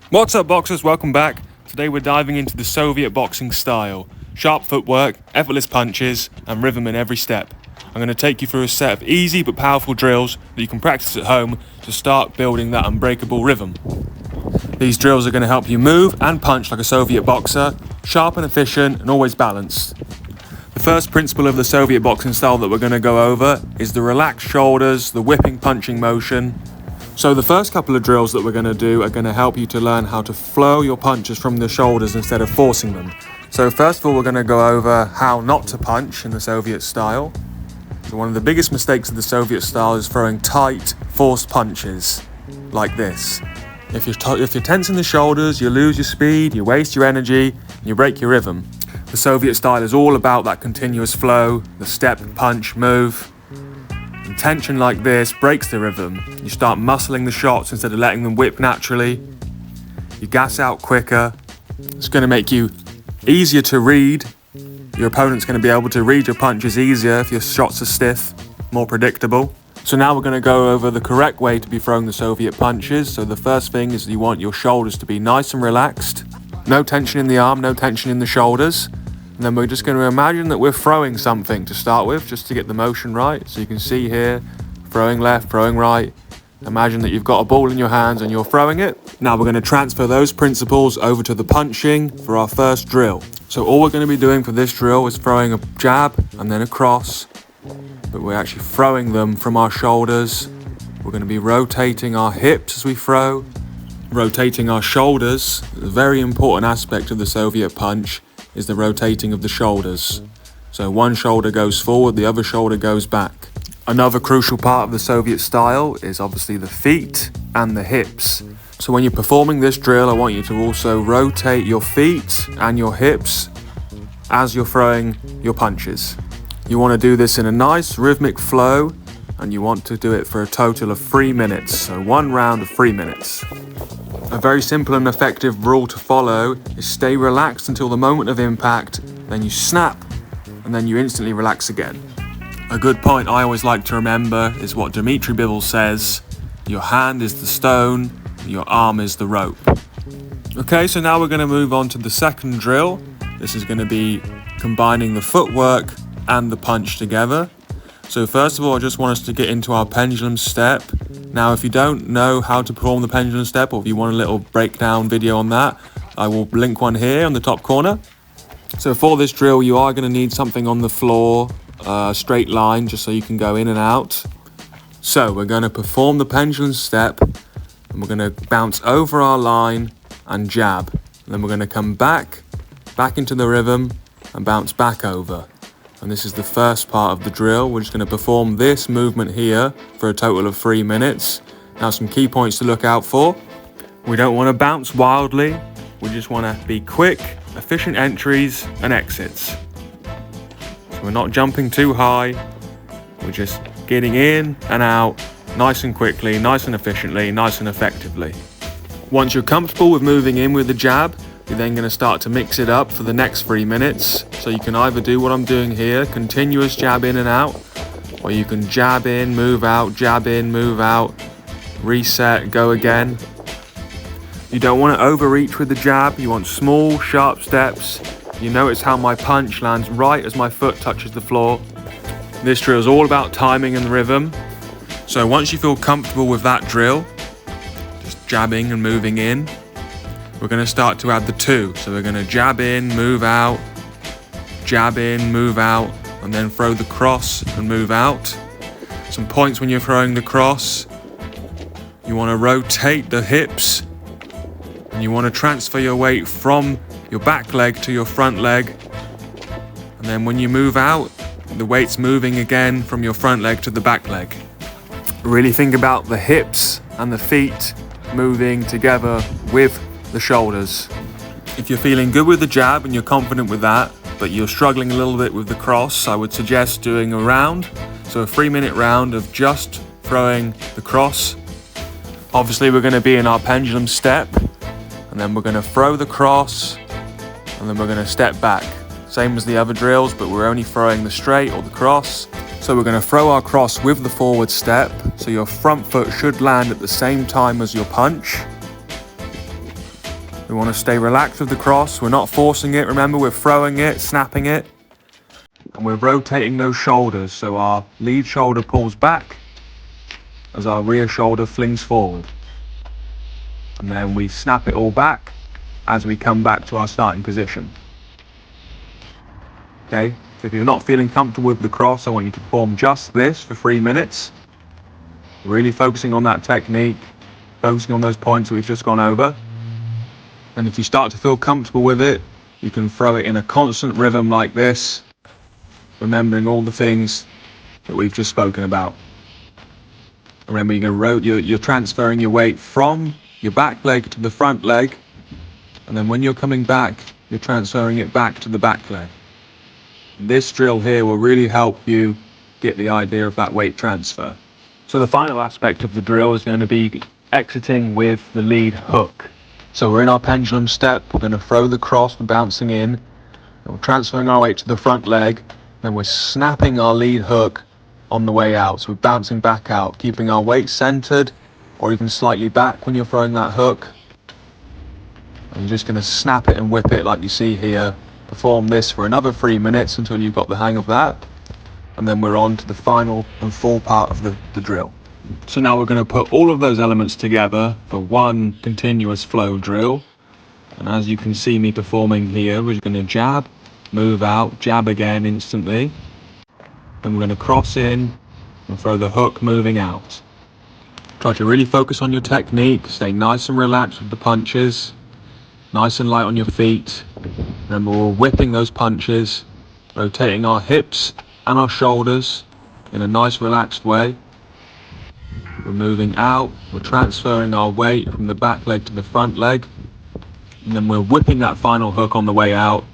What's up, boxers? Welcome back. Today we're diving into the Soviet boxing style. Sharp footwork, effortless punches, and rhythm in every step. I'm going to take you through a set of easy but powerful drills that you can practice at home to start building that unbreakable rhythm. These drills are going to help you move and punch like a Soviet boxer, sharp and efficient and always balanced. The first principle of the Soviet boxing style that we're going to go over is the relaxed shoulders, the whipping punching motion. So the first couple of drills that we're going to do are going to help you to learn how to flow your punches from the shoulders instead of forcing them. So first of all, we're going to go over how not to punch in the Soviet style. So one of the biggest mistakes of the Soviet style is throwing tight, forced punches like this. If you're tensing the shoulders, you lose your speed, you waste your energy, and you break your rhythm. The Soviet style is all about that continuous flow, the step, punch, move. And tension like this breaks the rhythm. You start muscling the shots instead of letting them whip naturally. You gas out quicker. It's going to make you easier to read. Your opponent's going to be able to read your punches easier if your shots are stiff, more predictable. So now we're going to go over the correct way to be throwing the Soviet punches. So the first thing is you want your shoulders to be nice and relaxed. No tension in the arm, no tension in the shoulders. And then we're just going to imagine that we're throwing something to start with, just to get the motion right. So you can see here, throwing left, throwing right. Imagine that you've got a ball in your hands and you're throwing it. Now we're going to transfer those principles over to the punching for our first drill. So all we're going to be doing for this drill is throwing a jab and then a cross. But we're actually throwing them from our shoulders. We're going to be rotating our hips as we throw. Rotating our shoulders, a very important aspect of the Soviet punch, is the rotating of the shoulders. So one shoulder goes forward, the other shoulder goes back. Another crucial part of the Soviet style is obviously the feet and the hips. So when you're performing this drill, I want you to also rotate your feet and your hips as you're throwing your punches. You want to do this in a nice rhythmic flow, and you want to do it for a total of 3 minutes. So one round of 3 minutes. A very simple and effective rule to follow is stay relaxed until the moment of impact, then you snap, and then you instantly relax again. A good point I always like to remember is what Dmitry Bivol says: your hand is the stone, your arm is the rope. Okay, so now we're going to move on to the second drill. This is going to be combining the footwork and the punch together. So first of all, I just want us to get into our pendulum step. Now, if you don't know how to perform the pendulum step, or if you want a little breakdown video on that, I will link one here on the top corner. So for this drill, you are going to need something on the floor, a straight line, just so you can go in and out. So we're going to perform the pendulum step, and we're going to bounce over our line and jab. And then we're going to come back into the rhythm and bounce back over. And this is the first part of the drill. We're just going to perform this movement here for a total of 3 minutes. Now, some key points to look out for. We don't want to bounce wildly. We just want to be quick, efficient entries and exits. So we're not jumping too high. We're just getting in and out nice and quickly, nice and efficiently, nice and effectively. Once you're comfortable with moving in with the jab, you're then going to start to mix it up for the next 3 minutes. So you can either do what I'm doing here, continuous jab in and out, or you can jab in, move out, jab in, move out, reset, go again. You don't want to overreach with the jab. You want small, sharp steps. You notice how my punch lands right as my foot touches the floor. This drill is all about timing and rhythm. So once you feel comfortable with that drill, just jabbing and moving in, we're going to start to add the two. So we're going to jab in, move out, jab in, move out, and then throw the cross and move out. Some points when you're throwing the cross: you want to rotate the hips, and you want to transfer your weight from your back leg to your front leg. And then when you move out, the weight's moving again from your front leg to the back leg. Really think about the hips and the feet moving together with the shoulders. If you're feeling good with the jab and you're confident with that, but you're struggling a little bit with the cross, I would suggest doing a round. So a 3-minute round of just throwing the cross. Obviously we're going to be in our pendulum step, and then we're going to throw the cross, and then we're going to step back. Same as the other drills, but we're only throwing the straight or the cross. So we're going to throw our cross with the forward step, so your front foot should land at the same time as your punch. We want to stay relaxed with the cross. We're not forcing it. Remember, we're throwing it, snapping it. And we're rotating those shoulders so our lead shoulder pulls back as our rear shoulder flings forward. And then we snap it all back as we come back to our starting position. Okay, so if you're not feeling comfortable with the cross, I want you to perform just this for 3 minutes. Really focusing on that technique, focusing on those points that we've just gone over. And if you start to feel comfortable with it, you can throw it in a constant rhythm like this, remembering all the things that we've just spoken about. Remember, you're transferring your weight from your back leg to the front leg, and then when you're coming back, you're transferring it back to the back leg. This drill here will really help you get the idea of that weight transfer. So the final aspect of the drill is going to be exiting with the lead hook. So we're in our pendulum step, we're going to throw the cross and bouncing in, and we're transferring our weight to the front leg, then we're snapping our lead hook on the way out. So we're bouncing back out, keeping our weight centered or even slightly back when you're throwing that hook. And you're just going to snap it and whip it like you see here. Perform this for another 3 minutes until you've got the hang of that, and then we're on to the final and full part of the drill. So now we're going to put all of those elements together for one continuous flow drill. And as you can see me performing here, we're going to jab, move out, jab again instantly. Then we're going to cross in and throw the hook moving out. Try to really focus on your technique, stay nice and relaxed with the punches, nice and light on your feet. Remember, we're whipping those punches, rotating our hips and our shoulders in a nice relaxed way. We're moving out, we're transferring our weight from the back leg to the front leg, and then we're whipping that final hook on the way out.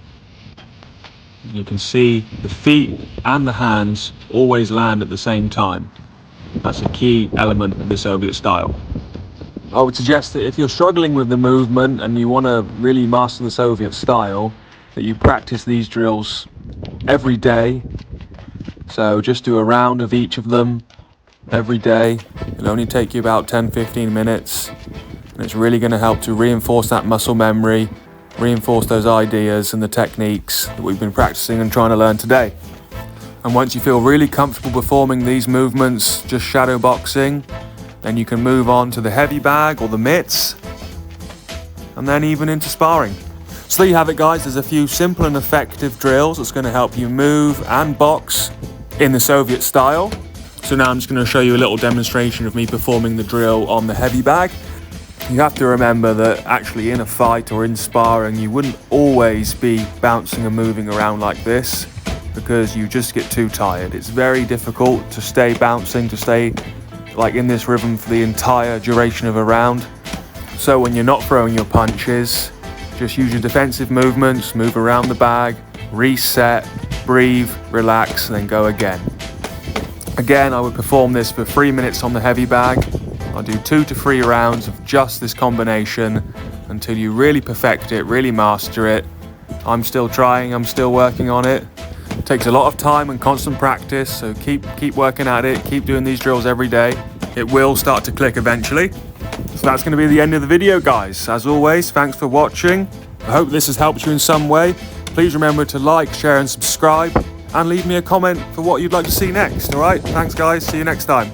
You can see the feet and the hands always land at the same time. That's a key element of the Soviet style. I would suggest that if you're struggling with the movement and you want to really master the Soviet style, that you practice these drills every day. So just do a round of each of them every day. It'll only take you about 10-15 minutes. And it's really going to help to reinforce that muscle memory, reinforce those ideas and the techniques that we've been practicing and trying to learn today. And once you feel really comfortable performing these movements, just shadow boxing, then you can move on to the heavy bag or the mitts, and then even into sparring. So there you have it, guys. There's a few simple and effective drills that's going to help you move and box in the Soviet style. So now I'm just going to show you a little demonstration of me performing the drill on the heavy bag. You have to remember that actually in a fight or in sparring, you wouldn't always be bouncing and moving around like this, because you just get too tired. It's very difficult to stay bouncing, to stay like in this rhythm for the entire duration of a round. So when you're not throwing your punches, just use your defensive movements, move around the bag, reset, breathe, relax, and then go again. Again, I would perform this for 3 minutes on the heavy bag. I'll do 2 to 3 rounds of just this combination until you really perfect it, really master it. I'm still trying, I'm still working on it. It takes a lot of time and constant practice, so keep working at it, keep doing these drills every day. It will start to click eventually. So that's going to be the end of the video, guys. As always, thanks for watching. I hope this has helped you in some way. Please remember to like, share and subscribe, and leave me a comment for what you'd like to see next, alright? Thanks, guys. See you next time.